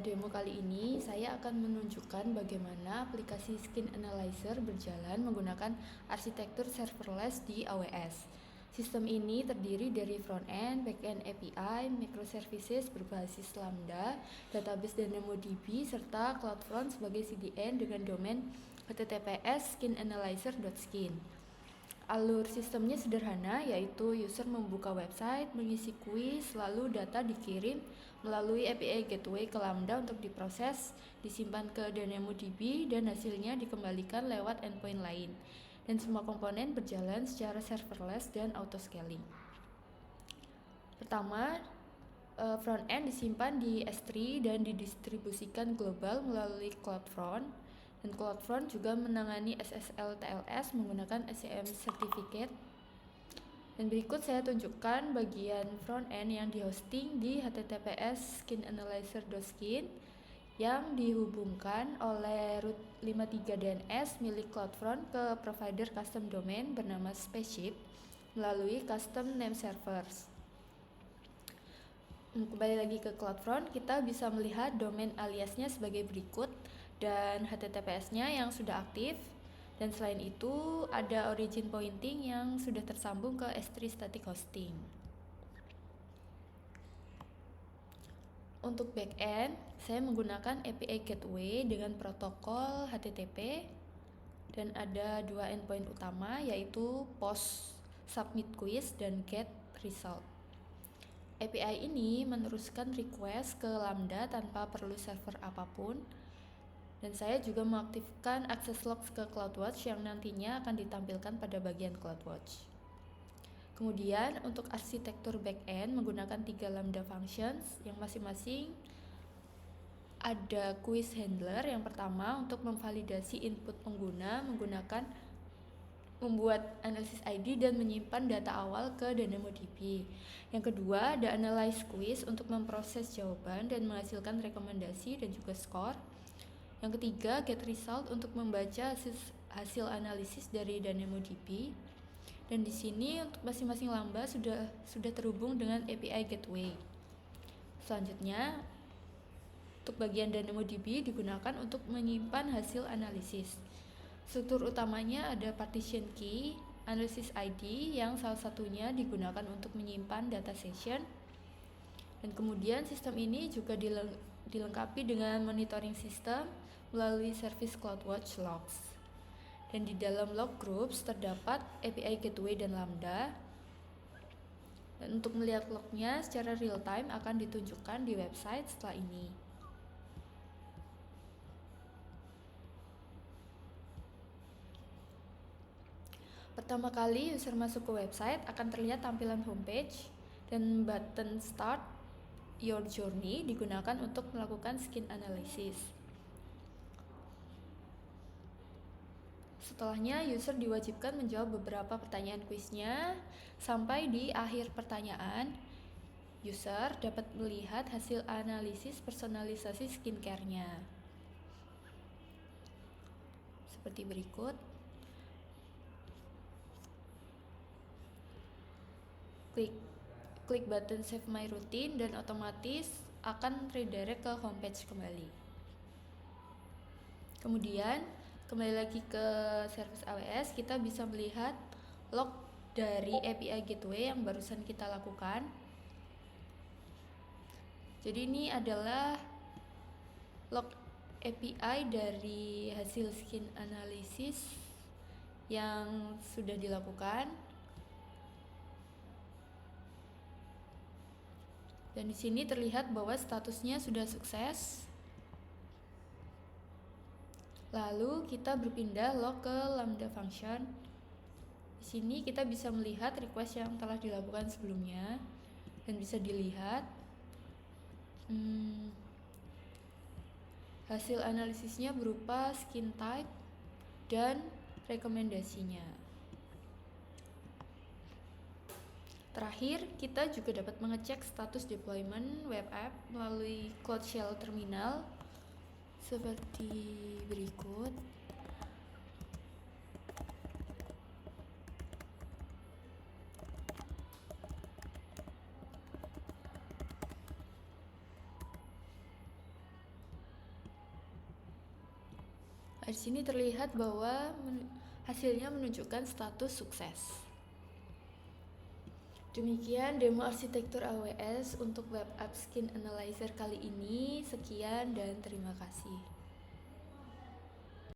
demo kali ini, saya akan menunjukkan bagaimana aplikasi Skin Analyzer berjalan menggunakan arsitektur serverless di AWS. Sistem ini terdiri dari front-end, back-end API, microservices berbasis Lambda, database DynamoDB, serta CloudFront sebagai CDN dengan domain https skinanalyzer.skin. Alur sistemnya sederhana, yaitu user membuka website, mengisi kuis, lalu data dikirim melalui API Gateway ke Lambda untuk diproses, disimpan ke DynamoDB, dan hasilnya dikembalikan lewat endpoint lain. Dan semua komponen berjalan secara serverless dan auto-scaling. Pertama, front-end disimpan di S3 dan didistribusikan global melalui CloudFront. Dan CloudFront juga menangani SSL TLS menggunakan SCM Certificate. Dan berikut saya tunjukkan bagian front-end yang dihosting di https skinanalyzer.skin yang dihubungkan oleh root 53 DNS milik CloudFront ke provider custom domain bernama Spaceship melalui custom name servers. Kembali lagi ke CloudFront, kita bisa melihat domain aliasnya sebagai berikut dan HTTPS-nya yang sudah aktif. Dan selain itu ada origin pointing yang sudah tersambung ke S3 static hosting. Untuk backend, saya menggunakan API Gateway dengan protokol HTTP dan ada dua endpoint utama, yaitu post submit quiz dan get result. API ini meneruskan request ke Lambda tanpa perlu server apapun. Dan saya juga mengaktifkan access logs ke CloudWatch yang nantinya akan ditampilkan pada bagian CloudWatch. Kemudian untuk arsitektur backend menggunakan 3 Lambda functions yang masing-masing ada quiz handler yang pertama untuk memvalidasi input pengguna menggunakan membuat analisis ID dan menyimpan data awal ke DynamoDB. Yang kedua, ada analyze quiz untuk memproses jawaban dan menghasilkan rekomendasi dan juga skor. Yang ketiga, get result untuk membaca hasil analisis dari DynamoDB. Dan di sini untuk masing-masing Lambda sudah terhubung dengan API Gateway. Selanjutnya, untuk bagian DynamoDB digunakan untuk menyimpan hasil analisis. Struktur utamanya ada partition key, analysis ID yang salah satunya digunakan untuk menyimpan data session. Dan kemudian sistem ini juga dilengkapi dengan monitoring system melalui service CloudWatch logs. Dan di dalam log groups terdapat API Gateway dan Lambda. Dan untuk melihat lognya secara real time akan ditunjukkan di website setelah ini. Pertama kali user masuk ke website akan terlihat tampilan homepage dan button start your journey digunakan untuk melakukan skin analysis. Setelahnya user diwajibkan menjawab beberapa pertanyaan kuisnya. Sampai di akhir pertanyaan, user dapat melihat hasil analisis personalisasi skincare-nya. Seperti berikut. Klik button save my routine dan otomatis akan redirect ke homepage kembali. Kemudian kembali lagi ke service AWS, kita bisa melihat log dari API Gateway yang barusan kita lakukan. Jadi ini adalah log API dari hasil skin analysis yang sudah dilakukan. Dan di sini terlihat bahwa statusnya sudah sukses. Lalu kita berpindah log ke Lambda function. Di sini kita bisa melihat request yang telah dilakukan sebelumnya dan bisa dilihat hasil analisisnya berupa skin type dan rekomendasinya. Terakhir, kita juga dapat mengecek status deployment web app melalui Cloud Shell Terminal seperti berikut. Di sini terlihat bahwa hasilnya menunjukkan status sukses. Demikian demo arsitektur AWS untuk Web App Skin Analyzer kali ini. Sekian dan terima kasih.